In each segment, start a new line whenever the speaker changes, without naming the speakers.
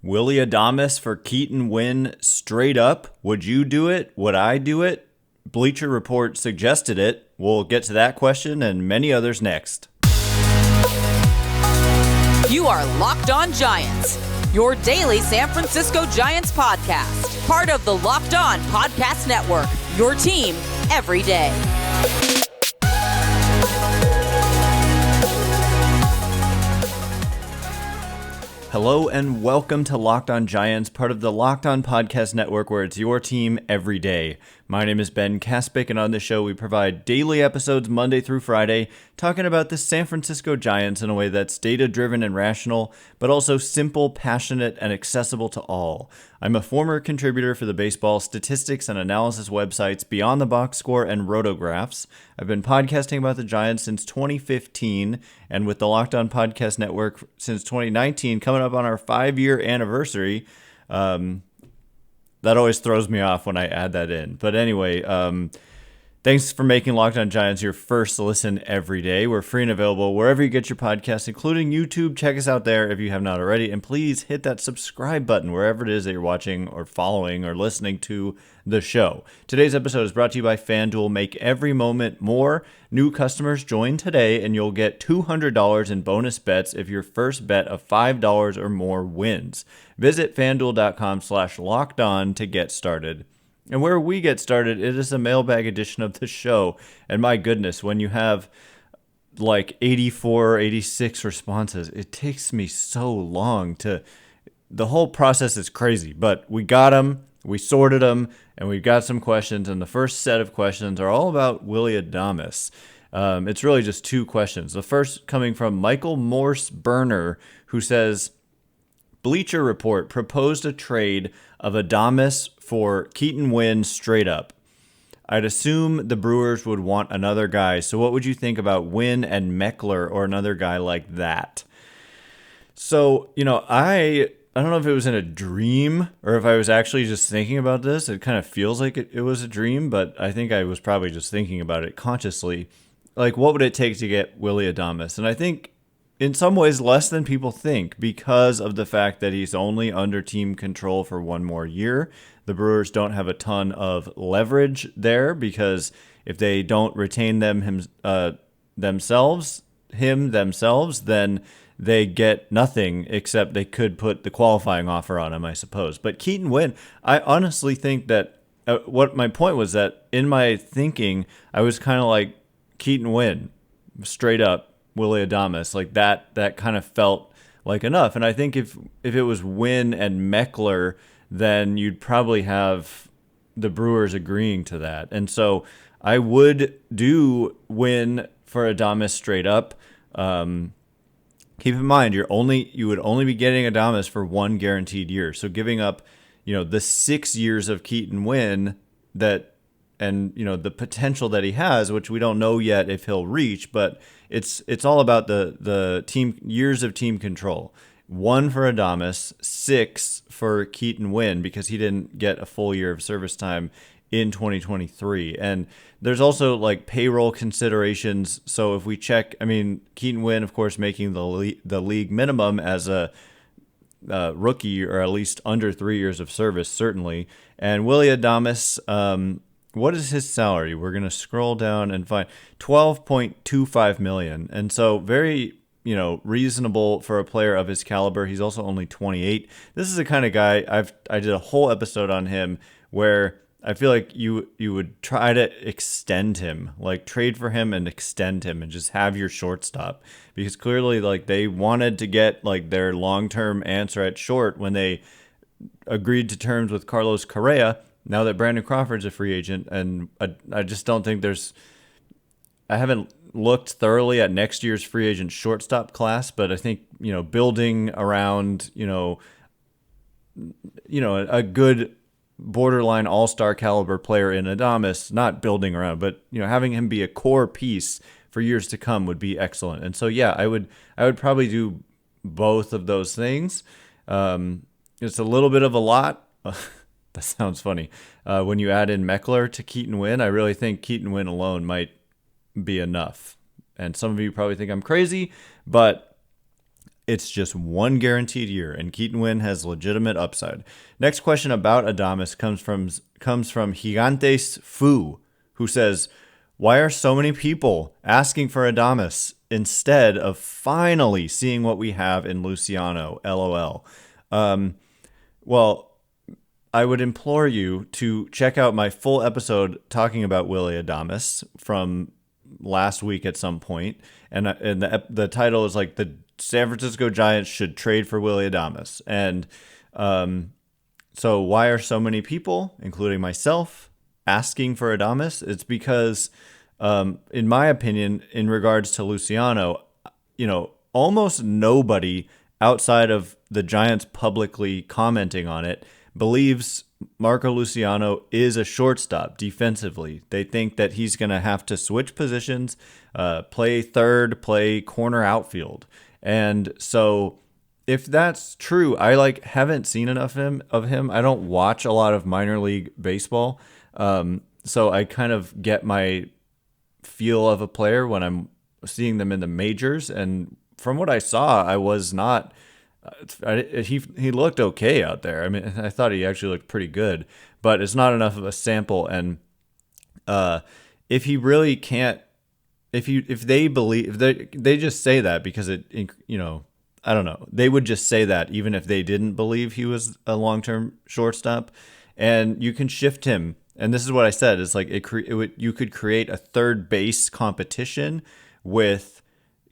Willy Adames for Keaton Winn straight up. Would you do it? Would I do it? Bleacher Report suggested it. We'll get to that question and many others next.
You are Locked On Giants, your daily San Francisco Giants podcast. Part of the Locked On Podcast Network, your team every day.
Hello and welcome to Locked On Giants, part of the Locked On Podcast Network, where it's your team every day. My name is Ben Kaspick, and on this show we provide daily episodes Monday through Friday, talking about the San Francisco Giants in a way that's data-driven and rational, but also simple, passionate, and accessible to all. I'm a former contributor for the baseball statistics and analysis websites Beyond the Box Score and Rotographs. I've been podcasting about the Giants since 2015, and with the Locked On Podcast Network since 2019, coming up on our 5-year anniversary. That always throws me off when I add that in. But anyway, thanks for making Locked On Giants your first listen every day. We're free and available wherever you get your podcasts, including YouTube. Check us out there if you have not already. And please hit that subscribe button wherever it is that you're watching or following or listening to the show. Today's episode is brought to you by FanDuel. Make every moment more. New customers join today and you'll get $200 in bonus bets if your first bet of $5 or more wins. Visit FanDuel.com/lockedon to get started. And where we get started, it is a mailbag edition of the show. And my goodness, when you have like 84, 86 responses, it takes me so long to... The whole process is crazy, but we got them, we sorted them, and we've got some questions. And the first set of questions are all about Willy Adames. It's really just two questions. The first coming from Michael Morse Burner, who says, Bleacher Report proposed a trade of Adames for Keaton Winn straight up. I'd assume the Brewers would want another guy, so what would you think about Winn and Meckler or another guy like that? So, I don't know if it was in a dream or if I was actually just thinking about this. It kind of feels like it was a dream, but I think I was probably just thinking about it consciously. Like, what would it take to get Willy Adames? And I think in some ways less than people think because of the fact that he's only under team control for one more year. The Brewers don't have a ton of leverage there because if they don't retain themselves, then they get nothing except they could put the qualifying offer on him, I suppose. But Keaton Winn, I honestly think that what my point was that in my thinking, I was kind of like Keaton Winn, straight up. Willy Adames, like that kind of felt like enough. And I think if it was Winn and Meckler, then you'd probably have the Brewers agreeing to that. And so I would do Winn for Adames straight up. Keep in mind, you would only be getting Adames for one guaranteed year. So giving up, the 6 years of Keaton Winn and the potential that he has, which we don't know yet if he'll reach, but it's all about the team years of team control. 1 for Adames, 6 for Keaton Winn because he didn't get a full year of service time in 2023. And there's also like payroll considerations. So if we check, Keaton Winn, of course, making the league minimum as a rookie, or at least under 3 years of service, certainly. And Willy Adames, what is his salary? We're going to scroll down and find $12.25 million. And so very, reasonable for a player of his caliber. He's also only 28. This is the kind of guy I did a whole episode on him where I feel like you would try to extend him, like trade for him and extend him and just have your shortstop, because clearly like they wanted to get like their long-term answer at short when they agreed to terms with Carlos Correa. Now that Brandon Crawford's a free agent, and I just don't think I haven't looked thoroughly at next year's free agent shortstop class, but I think, building around, a good borderline all-star caliber player in Adames, not building around, but, having him be a core piece for years to come would be excellent. And so, yeah, I would probably do both of those things. It's a little bit of a lot. That sounds funny. When you add in Meckler to Keaton Winn, I really think Keaton Winn alone might be enough. And some of you probably think I'm crazy, but It's just one guaranteed year, and Keaton Winn has legitimate upside. Next question about Adames comes from Gigantes Fu, who says, why are so many people asking for Adames instead of finally seeing what we have in Luciano? LOL. Well, I would implore you to check out my full episode talking about Willy Adames from last week at some point, and the title is like, the San Francisco Giants should trade for Willy Adames. And so why are so many people, including myself, asking for Adames? It's because, in my opinion, in regards to Luciano, almost nobody outside of the Giants publicly commenting on it believes Marco Luciano is a shortstop defensively. They think that he's going to have to switch positions, play third, play corner outfield. And so if that's true, I haven't seen enough of him. I don't watch a lot of minor league baseball. So I kind of get my feel of a player when I'm seeing them in the majors. And from what I saw, I was not... he looked okay out there. I mean, I thought he actually looked pretty good, but it's not enough of a sample. And if he really can't, if they believe, they just say that because I don't know. They would just say that even if they didn't believe he was a long-term shortstop. And you can shift him. And this is what I said. It's like you could create a third base competition with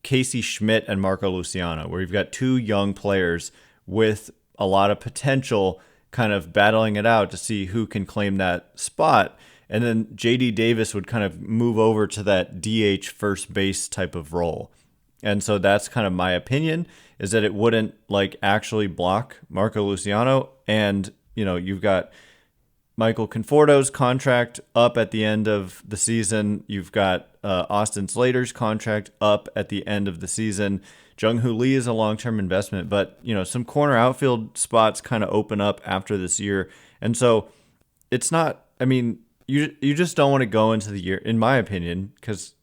Casey Schmidt and Marco Luciano, where you've got two young players with a lot of potential kind of battling it out to see who can claim that spot. And then JD Davis would kind of move over to that DH first base type of role. And so that's kind of my opinion, is that it wouldn't actually block Marco Luciano. And, you've got Michael Conforto's contract up at the end of the season. You've got Austin Slater's contract up at the end of the season. Jung Ho Lee is a long-term investment, but some corner outfield spots kind of open up after this year. And so it's not, I mean, you just don't want to go into the year, in my opinion, because,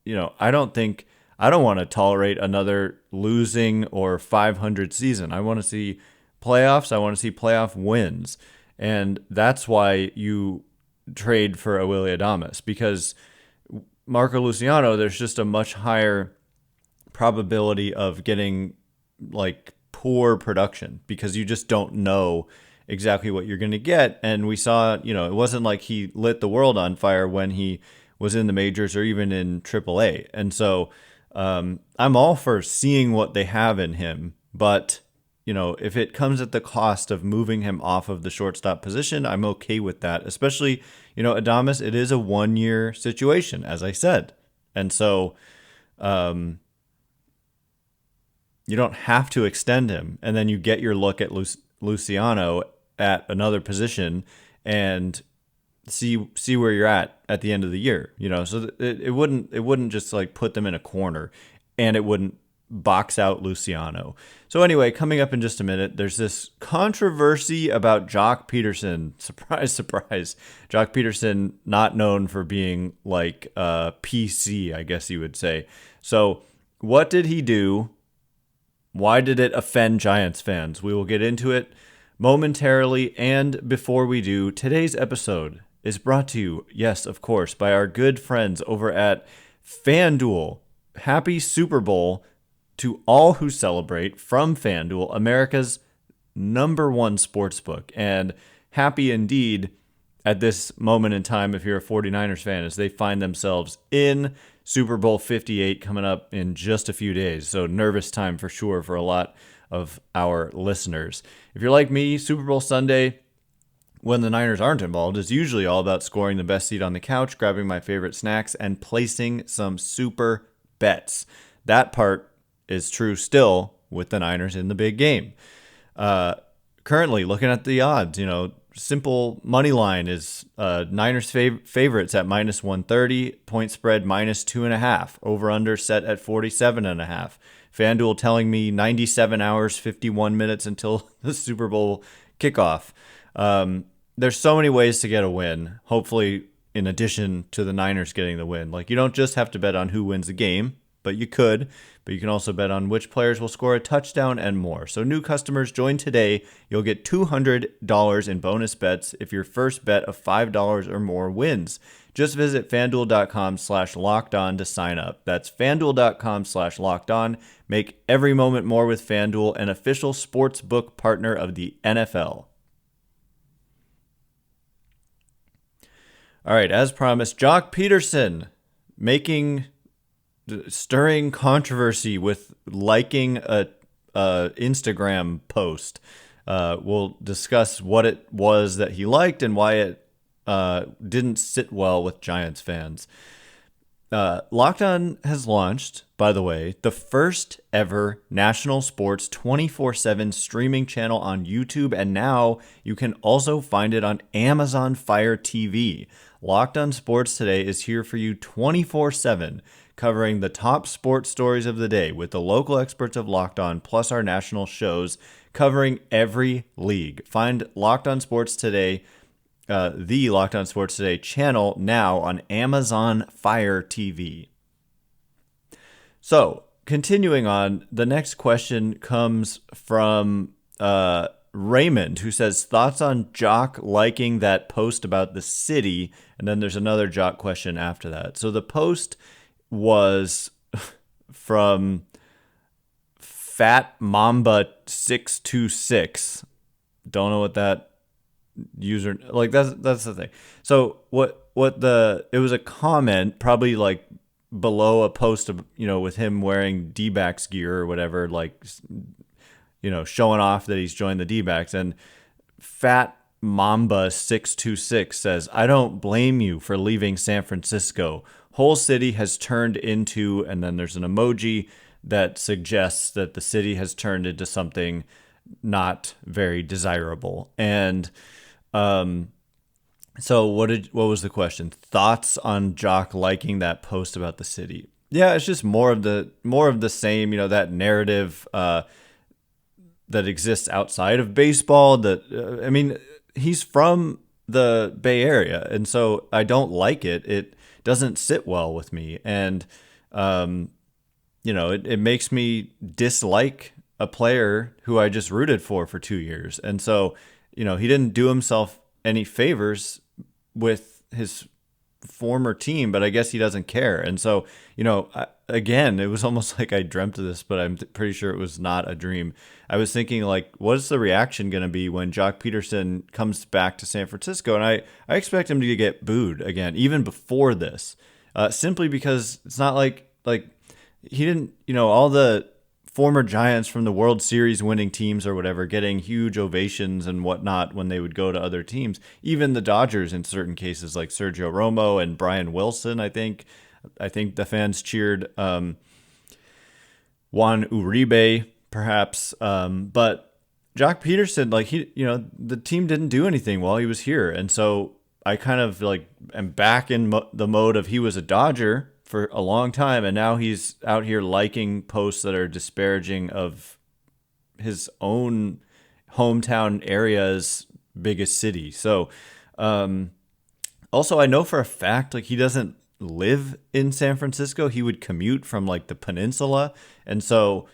I don't want to tolerate another losing or 500 season. I want to see playoffs. I want to see playoff wins. And that's why you trade for a Willy Adames, because Marco Luciano, there's just a much higher probability of getting poor production because you just don't know exactly what you're going to get. And we saw, it wasn't like he lit the world on fire when he was in the majors or even in AAA. And so I'm all for seeing what they have in him, but if it comes at the cost of moving him off of the shortstop position, I'm okay with that. Especially, Adames, it is a 1-year situation, as I said. And so you don't have to extend him. And then you get your look at Luciano at another position and see where you're at the end of the year. So it wouldn't just put them in a corner, and it wouldn't box out Luciano. So anyway, coming up in just a minute, there's this controversy about Jock Peterson. Surprise, surprise. Jock Peterson, not known for being PC, I guess you would say. So what did he do? Why did it offend Giants fans? We will get into it momentarily. And before we do, today's episode is brought to you, yes, of course, by our good friends over at FanDuel. Happy Super Bowl to all who celebrate from FanDuel, America's #1 sportsbook. And happy indeed at this moment in time if you're a 49ers fan, as they find themselves in Super Bowl 58 coming up in just a few days. So nervous time for sure for a lot of our listeners. If you're like me, Super Bowl Sunday, when the Niners aren't involved, is usually all about scoring the best seat on the couch, grabbing my favorite snacks, and placing some super bets. That part is true still with the Niners in the big game. Currently, looking at the odds, simple money line is Niners favorites at -130, point spread -2.5, over under set at 47.5. FanDuel telling me 97 hours, 51 minutes until the Super Bowl kickoff. There's so many ways to get a win, hopefully in addition to the Niners getting the win. You don't just have to bet on who wins the game. but you could. But you can also bet on which players will score a touchdown and more. So new customers join today. You'll get $200 in bonus bets if your first bet of $5 or more wins. Just visit FanDuel.com/lockedon to sign up. That's FanDuel.com/lockedon. Make every moment more with FanDuel, an official sports book partner of the NFL. All right, as promised, Jock Peterson stirring controversy with liking a Instagram post. We'll discuss what it was that he liked and why it didn't sit well with Giants fans. Locked On has launched, by the way, the first ever national sports 24/7 streaming channel on YouTube, and now you can also find it on Amazon Fire TV. Locked On Sports Today is here for you 24/7, covering the top sports stories of the day with the local experts of Locked On, plus our national shows covering every league. Find Locked On Sports Today, the Locked On Sports Today channel now on Amazon Fire TV. So, continuing on, the next question comes from Raymond, who says, thoughts on Jock liking that post about the city? And then there's another Jock question after that. So the post was from Fat Mamba 626. Don't know what that user, like, that's the thing. So it was a comment, probably like below a post of, with him wearing D-backs gear or whatever, like, showing off that he's joined the D-backs. And Fat Mamba 626 says, I don't blame you for leaving San Francisco. Whole city has turned into, and then there's an emoji that suggests that the city has turned into something not very desirable. And so what was the question? Thoughts on Jock liking that post about the city? Yeah, it's just more of the same, that narrative that exists outside of baseball. That he's from the Bay Area, and so I don't like it. It doesn't sit well with me, and it makes me dislike a player who I just rooted for 2 years. And so, he didn't do himself any favors with his former team, but I guess he doesn't care. And so, again, it was almost like I dreamt of this, but I'm pretty sure it was not a dream. I was thinking, like, what's the reaction going to be when Joc Pederson comes back to San Francisco? And I expect him to get booed again, even before this, simply because it's not like he didn't, all the former Giants from the World Series winning teams or whatever getting huge ovations and whatnot when they would go to other teams. Even the Dodgers in certain cases, like Sergio Romo and Brian Wilson, I think the fans cheered. Juan Uribe, perhaps. But Joc Pederson, the team didn't do anything while he was here. And so I kind of am back in the mode of he was a Dodger for a long time, and now he's out here liking posts that are disparaging of his own hometown area's biggest city. So, also I know for a fact, he doesn't live in San Francisco. He would commute from the peninsula. And so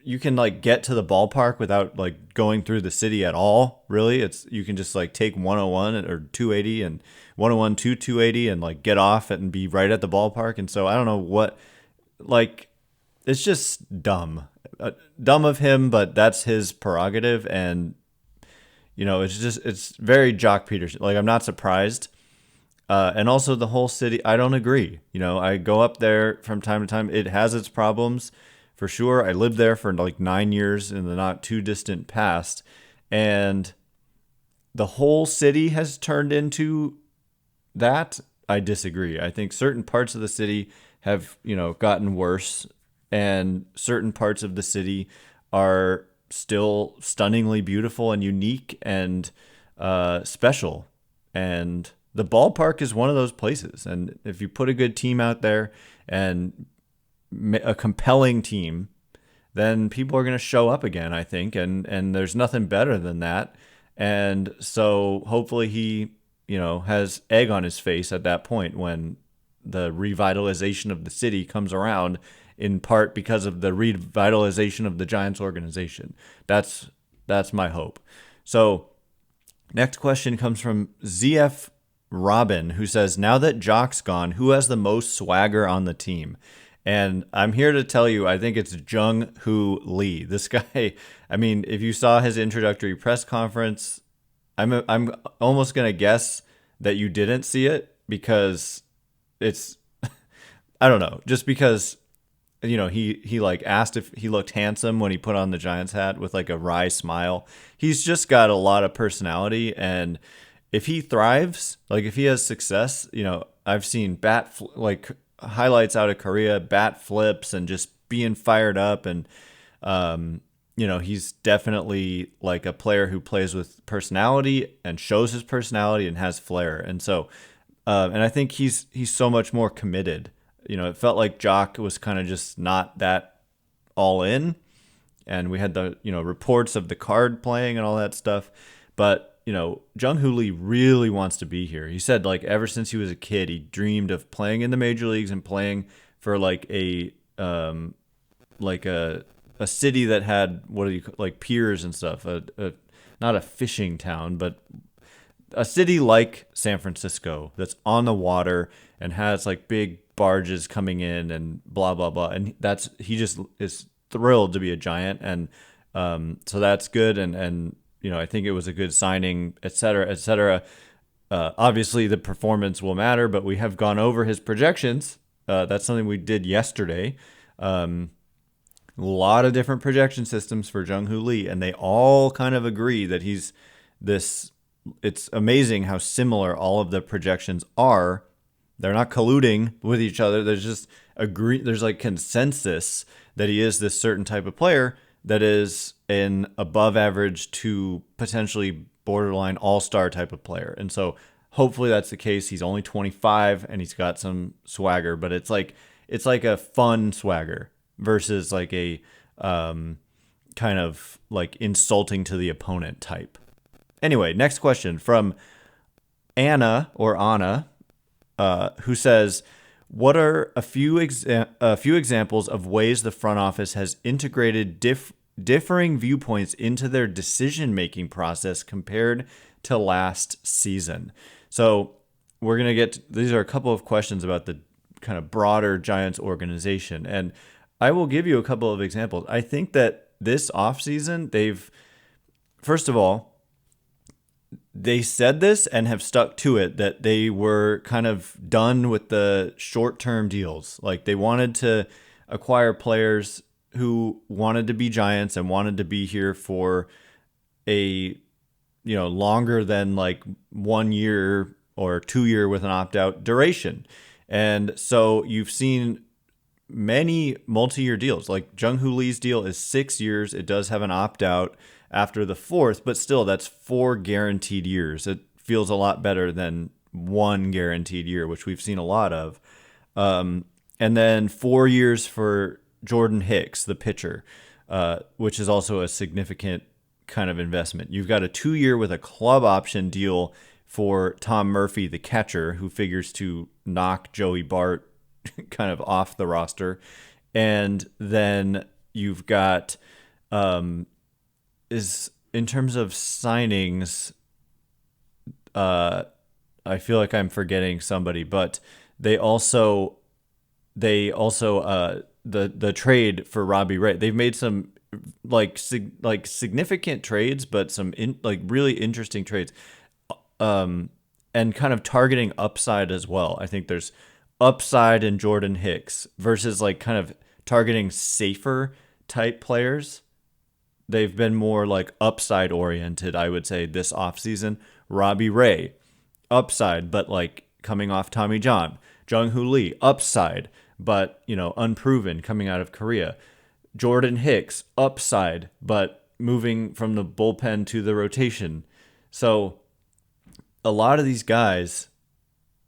you can get to the ballpark without going through the city at all. Really, you can just take 101 or 280 and 101 to 280 and get off it and be right at the ballpark. And so I don't know what, it's just dumb of him, but that's his prerogative. And it's very Joc Pederson. I'm not surprised. And also the whole city, I don't agree. I go up there from time to time. It has its problems. For sure. I lived there for 9 years in the not too distant past, and the whole city has turned into that. I disagree. I think certain parts of the city have, gotten worse, and certain parts of the city are still stunningly beautiful and unique and special. And the ballpark is one of those places. And if you put a good team out there and a compelling team, then people are going to show up again, I think, and there's nothing better than that. And so hopefully he, has egg on his face at that point when the revitalization of the city comes around in part because of the revitalization of the Giants organization. That's my hope. So next question comes from ZF Robin, who says, now that Joc's gone, who has the most swagger on the team? And I'm here to tell you, I think it's Jung Ho Lee. This guy, I mean, if you saw his introductory press conference, I'm almost going to guess that you didn't see it because it's, I don't know, just because, you know, he like asked if he looked handsome when he put on the Giants hat with like a wry smile. He's just got a lot of personality, and if he thrives, like if he has success, you know, I've seen like highlights out of Korea, bat flips and just being fired up. And, you know, he's definitely like a player who plays with personality and shows his personality and has flair. And so, and I think he's so much more committed. You know, it felt like Joc was kind of just not that all in. And we had the, you know, reports of the card playing and all that stuff. But, you know, Jung Ho Lee really wants to be here. He said, like, ever since he was a kid, he dreamed of playing in the major leagues and playing for like a city that had, what do you, like, piers and stuff. Not a fishing town, but a city like San Francisco that's on the water and has like big barges coming in and blah blah blah. And he just is thrilled to be a Giant, and so that's good. And you know, I think it was a good signing, et cetera, et cetera. Obviously, the performance will matter, but we have gone over his projections. That's something we did yesterday. A lot of different projection systems for Jung Ho Lee, and they all kind of agree that he's this. It's amazing how similar all of the projections are. They're not colluding with each other. There's just there's like consensus that he is this certain type of player that is an above average to potentially borderline all-star type of player. And so hopefully that's the case. He's only 25 and he's got some swagger, but it's like a fun swagger versus like a kind of like insulting to the opponent type. Anyway, next question from Anna, who says, what are a few examples of ways the front office has integrated differing viewpoints into their decision-making process compared to last season? So we're going to these are a couple of questions about the kind of broader Giants organization, and I will give you a couple of examples. I think that this offseason, first of all, they said this and have stuck to it, that they were kind of done with the short-term deals. Like, they wanted to acquire players who wanted to be Giants and wanted to be here for a, you know, longer than like 1 year or 2 year with an opt-out duration. And so you've seen many multi-year deals. Like Jung Ho Lee's deal is 6 years. It does have an opt-out after the fourth, but still that's 4 guaranteed years. It feels a lot better than 1 guaranteed year, which we've seen a lot of. And then 4 years for Jordan Hicks, the pitcher, which is also a significant kind of investment. You've got a 2 year with a club option deal for Tom Murphy, the catcher, who figures to knock Joey Bart kind of off the roster. And then you've got, in terms of signings, I feel like I'm forgetting somebody, but they also the trade for Robbie Ray. They've made some significant trades, but some really interesting trades, and kind of targeting upside as well. I think there's upside in Jordan Hicks versus like kind of targeting safer type players. They've been more like upside oriented, I would say, this offseason. Robbie Ray, upside, but like coming off Tommy John. Jung Ho Lee, upside, but, you know, unproven coming out of Korea. Jordan Hicks, upside, but moving from the bullpen to the rotation. So a lot of these guys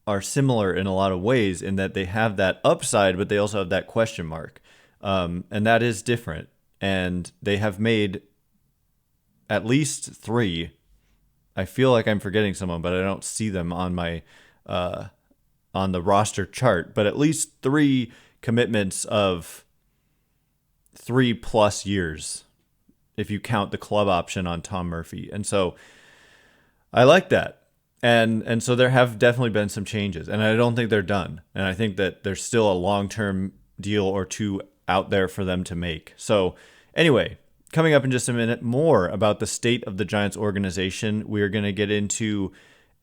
are similar in a lot of ways in that they have that upside, but they also have that question mark. And that is different. And they have made at least 3. I feel like I'm forgetting someone, but I don't see them on my on the roster chart, but at least 3 commitments of 3+ years if you count the club option on Tom Murphy. And so I like that. And so there have definitely been some changes, and I don't think they're done. And I think that there's still a long-term deal or two out there for them to make. So anyway, coming up in just a minute, more about the state of the Giants organization. We are going to get into,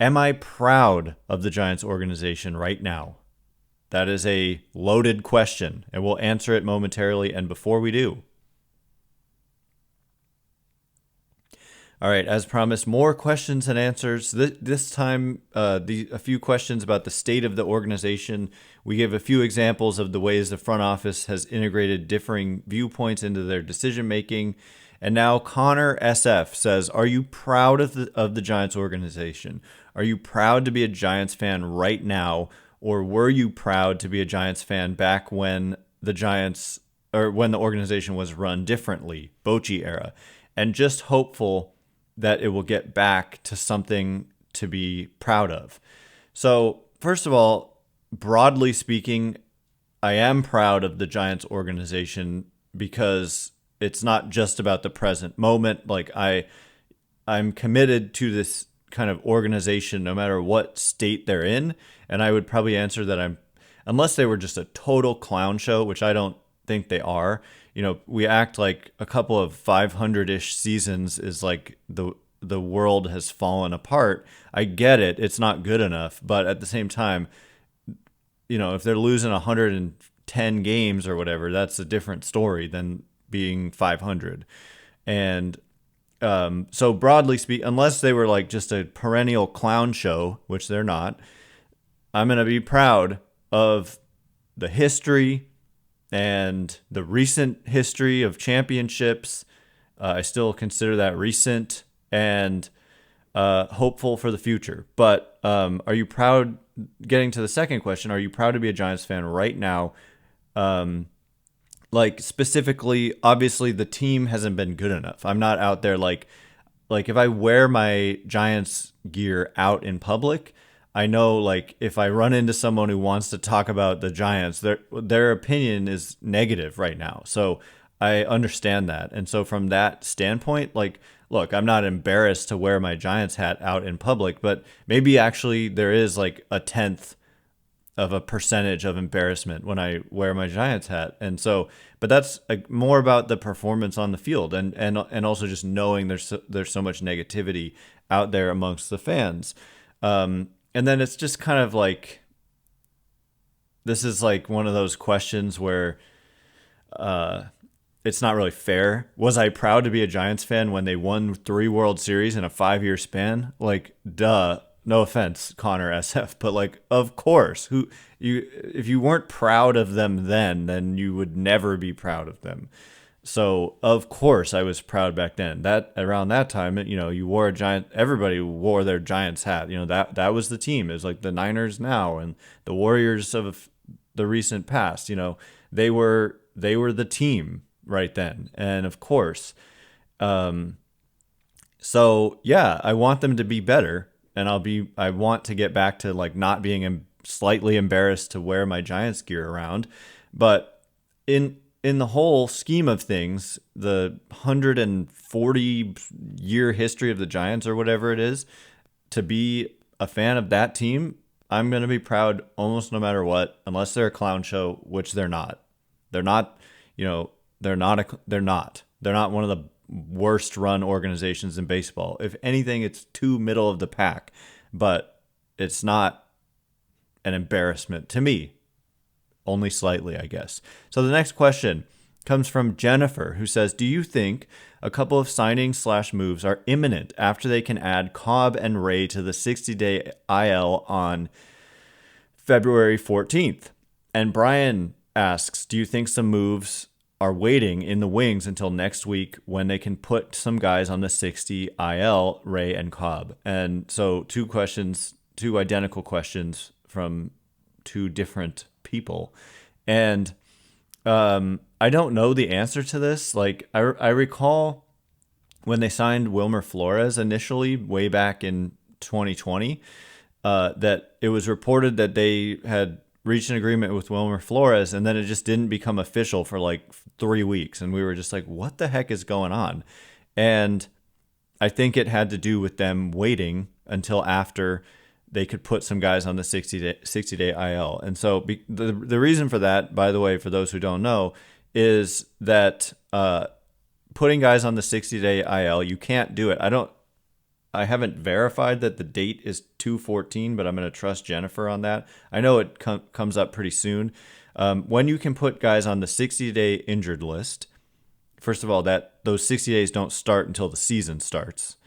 am I proud of the Giants organization right now? That is a loaded question, and we'll answer it momentarily. And before we do, all right, as promised, more questions and answers. This time, a few questions about the state of the organization. We give a few examples of the ways the front office has integrated differing viewpoints into their decision-making. And now Connor SF says, are you proud of the Giants organization? Are you proud to be a Giants fan right now? Or were you proud to be a Giants fan back when the Giants, or when the organization was run differently, Bochy era? And just hopeful that it will get back to something to be proud of. So, first of all, broadly speaking, I am proud of the Giants organization because it's not just about the present moment. Like I'm committed to this kind of organization no matter what state they're in. And I would probably answer that unless they were just a total clown show, which I don't think they are. You know, we act like a couple of 500-ish seasons is like the world has fallen apart. I get it. It's not good enough. But at the same time, you know, if they're losing 110 games or whatever, that's a different story than being 500. And so broadly speaking, unless they were like just a perennial clown show, which they're not, I'm going to be proud of the history and the recent history of championships. I still consider that recent, and hopeful for the future. But are you proud, getting to the second question, are you proud to be a Giants fan right now? Like specifically, obviously the team hasn't been good enough. I'm not out there like if I wear my Giants gear out in public, I know like if I run into someone who wants to talk about the Giants, their opinion is negative right now. So I understand that. And so from that standpoint, like, look, I'm not embarrassed to wear my Giants hat out in public, but maybe actually there is like a 10th of a percentage of embarrassment when I wear my Giants hat. And so, but that's more about the performance on the field and also just knowing there's so much negativity out there amongst the fans. And then it's just kind of like, this is like one of those questions where it's not really fair. Was I proud to be a Giants fan when they won 3 World Series in a 5-year span? Like, duh. No offense, Connor SF, but like, of course, if you weren't proud of them then you would never be proud of them. So of course I was proud back then. That around that time, you know, you wore a Giant. Everybody wore their Giants hat. You know, that was the team. It was like the Niners now and the Warriors of the recent past. You know, they were the team right then, and of course, so yeah, I want them to be better. And I want to get back to like not being slightly embarrassed to wear my Giants gear around. But in the whole scheme of things, the 140-year history of the Giants or whatever it is, to be a fan of that team, I'm going to be proud almost no matter what, unless they're a clown show, which they're not. They're not, you know, they're not one of the worst run organizations in baseball. If anything, it's too middle of the pack, but it's not an embarrassment to me. Only slightly, I guess. So the next question comes from Jennifer, who says, do you think a couple of signings / moves are imminent after they can add Cobb and Ray to the 60-day IL on February 14th? And Brian asks, do you think some moves are waiting in the wings until next week when they can put some guys on the 60 IL, Ray and Cobb? And so 2 identical questions from 2 different people. And I don't know the answer to this. Like I recall when they signed Wilmer Flores initially way back in 2020, that it was reported that they had reached an agreement with Wilmer Flores, and then it just didn't become official for like 3 weeks. And we were just like, what the heck is going on? And I think it had to do with them waiting until after they could put some guys on the 60-day IL. And so the reason for that, by the way, for those who don't know, is that putting guys on the 60-day IL, you can't do it. I haven't verified that the date is 2/14, but I'm going to trust Jennifer on that. I know it comes up pretty soon. When you can put guys on the 60-day injured list, first of all, that those 60 days don't start until the season starts.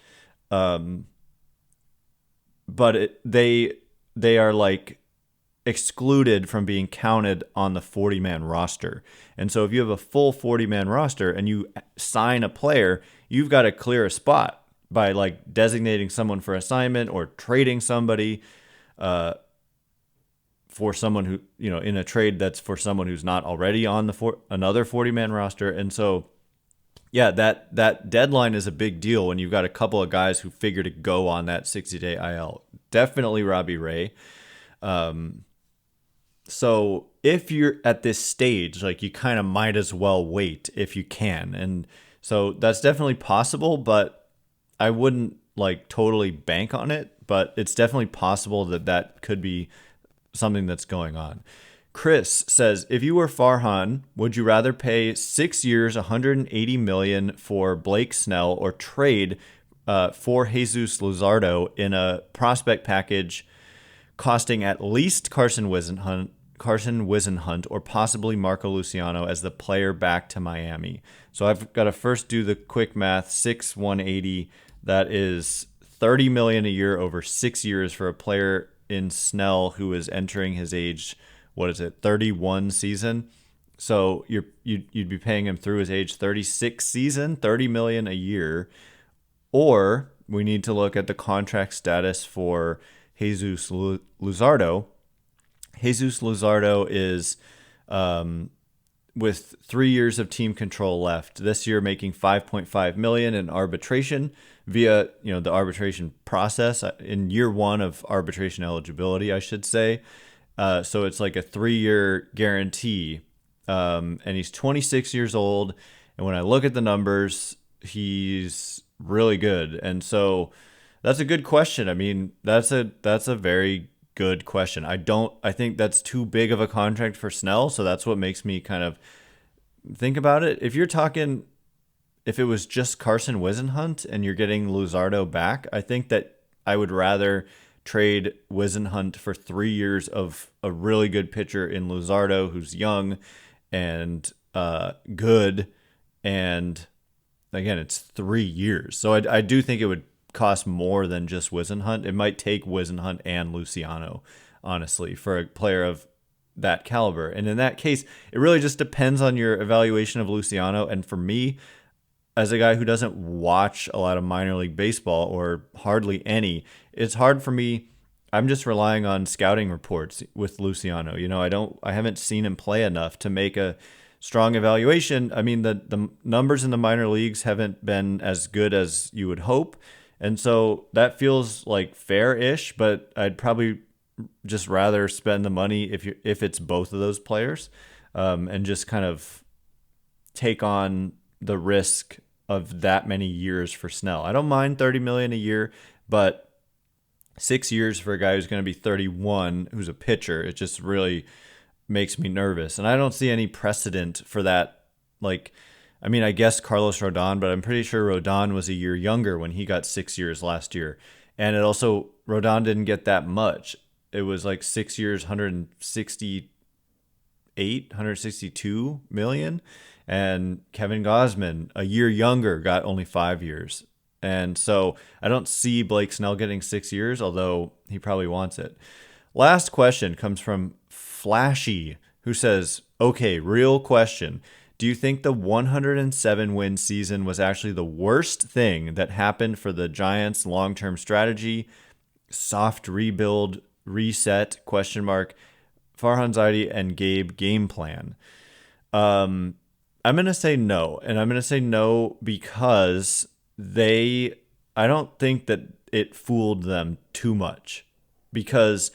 But they are like excluded from being counted on the 40-man roster. And so if you have a full 40-man roster and you sign a player, you've got to clear a spot by like designating someone for assignment or trading somebody for someone who, in a trade that's for someone who's not already on another 40-man roster. And so, yeah, that deadline is a big deal when you've got a couple of guys who figure to go on that 60-day IL. Definitely Robbie Ray. So if you're at this stage, like, you kind of might as well wait if you can. And so that's definitely possible, but I wouldn't like totally bank on it, but it's definitely possible that could be something that's going on. Chris says, if you were Farhan, would you rather pay 6 years, $180 million for Blake Snell, or trade for Jesus Luzardo in a prospect package costing at least Carson Wisenhunt, or possibly Marco Luciano as the player back to Miami? So I've got to first do the quick math. 180. That is $30 million a year over 6 years for a player in Snell who is entering his age, 31 season. So you'd be paying him through his age 36 season, $30 million a year. Or we need to look at the contract status for Jesus Luzardo. Jesus Luzardo is with 3 years of team control left. This year making $5.5 million in arbitration via the arbitration process in year one of arbitration eligibility, I should say. So it's like a 3-year guarantee. And he's 26 years old. And when I look at the numbers, he's really good. And so that's a good question. I mean, that's a very good question. I think that's too big of a contract for Snell. So that's what makes me kind of think about it. If it was just Carson Wisenhunt and you're getting Luzardo back, I think that I would rather trade Wisenhunt for 3 years of a really good pitcher in Luzardo, who's young and good. And again, it's 3 years. So I do think it would cost more than just Wisenhunt. It might take Wisenhunt and Luciano, honestly, for a player of that caliber. And in that case, it really just depends on your evaluation of Luciano. And for me, as a guy who doesn't watch a lot of minor league baseball, or hardly any, it's hard for me. I'm just relying on scouting reports with Luciano. I haven't seen him play enough to make a strong evaluation. I mean, the numbers in the minor leagues haven't been as good as you would hope. And so that feels like fair-ish, but I'd probably just rather spend the money if it's both of those players, and just kind of take on the risk of that many years for Snell. I don't mind $30 million a year, but 6 years for a guy who's going to be 31, who's a pitcher, it just really makes me nervous. And I don't see any precedent for that. Like, I mean, I guess Carlos Rodon, but I'm pretty sure Rodon was a year younger when he got 6 years last year. And it also, Rodon didn't get that much. It was like 6 years, 162 million. And Kevin Gausman, a year younger, got only 5 years. And so I don't see Blake Snell getting 6 years, although he probably wants it. Last question comes from Flashy, who says, okay, real question. Do you think the 107-win season was actually the worst thing that happened for the Giants' long-term strategy, soft rebuild, reset, ? Farhan Zaidi and Gabe game plan? I'm going to say no. And I'm going to say no because I don't think that it fooled them too much. because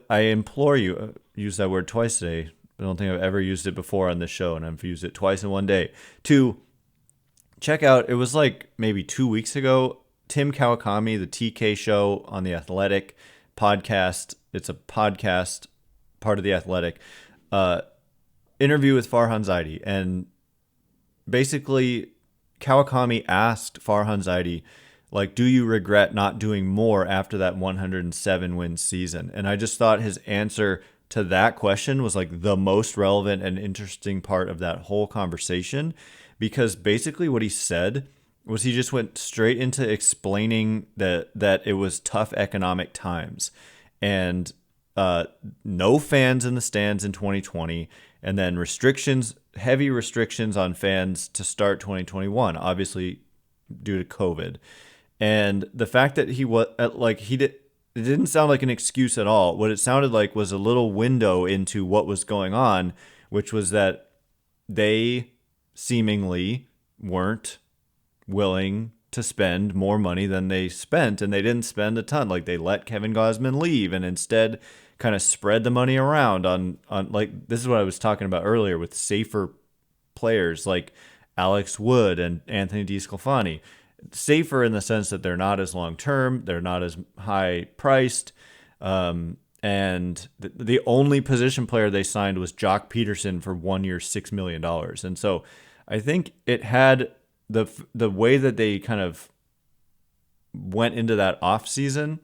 I implore you, use that word twice today. I don't think I've ever used it before on this show, and I've used it twice in one day. To check out, it was like maybe 2 weeks ago, Tim Kawakami, the TK show on The Athletic podcast. It's a podcast, part of The Athletic. Interview with Farhan Zaidi. And basically, Kawakami asked Farhan Zaidi, like, do you regret not doing more after that 107-win season? And I just thought his answer to that question was like the most relevant and interesting part of that whole conversation, because basically what he said was he just went straight into explaining that it was tough economic times and no fans in the stands in 2020, and then heavy restrictions on fans to start 2021, obviously due to COVID. And the fact that it didn't sound like an excuse at all. What it sounded like was a little window into what was going on, which was that they seemingly weren't willing to spend more money than they spent, and they didn't spend a ton. Like, they let Kevin Gausman leave and instead kind of spread the money around on like, this is what I was talking about earlier with safer players like Alex Wood and Anthony DeSclafani. Safer in the sense that they're not as long-term, they're not as high-priced, and the only position player they signed was Jock Peterson for 1 year, $6 million. And so I think it had the way that they kind of went into that offseason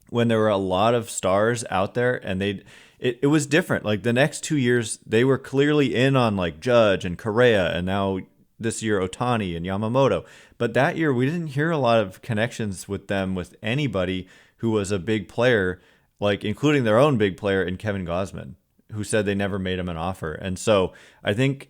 when there were a lot of stars out there, and it was different. Like, the next 2 years, they were clearly in on like Judge and Correa, and now this year Ohtani and Yamamoto. But that year, we didn't hear a lot of connections with them, with anybody who was a big player, like including their own big player in Kevin Gausman, who said they never made him an offer. And so I think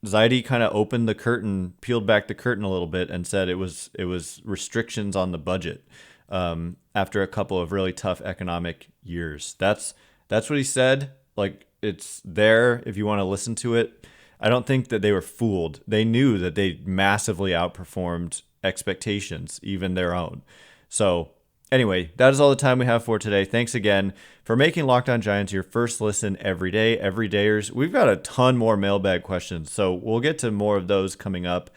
Zaidi kind of opened the curtain, peeled back the curtain a little bit, and said it was restrictions on the budget after a couple of really tough economic years. That's what he said. Like, it's there if you want to listen to it. I don't think that they were fooled. They knew that they massively outperformed expectations, even their own. So anyway, that is all the time we have for today. Thanks again for making Locked On Giants your first listen every day. Everydayers, we've got a ton more mailbag questions, so we'll get to more of those coming up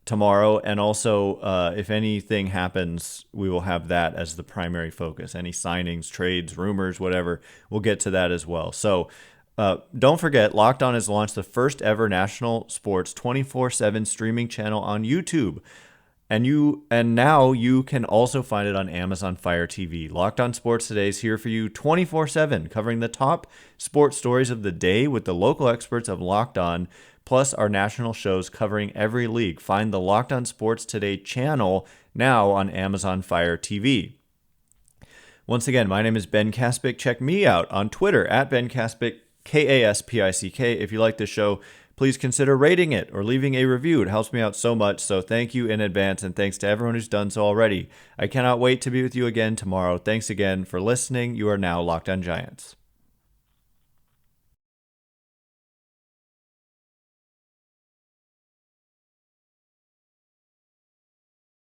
tomorrow. And also, if anything happens, we will have that as the primary focus. Any signings, trades, rumors, whatever, we'll get to that as well. So don't forget, Locked On has launched the first ever national sports 24/7 streaming channel on YouTube. And now you can also find it on Amazon Fire TV. Locked On Sports Today is here for you 24/7, covering the top sports stories of the day with the local experts of Locked On, plus our national shows covering every league. Find the Locked On Sports Today channel now on Amazon Fire TV. Once again, my name is Ben Kaspick. Check me out on Twitter at Ben Kaspick, Kaspick. If you like this show, please consider rating it or leaving a review. It helps me out so much, so thank you in advance, and thanks to everyone who's done so already. I cannot wait to be with you again tomorrow. Thanks again for listening. You are now Locked On Giants.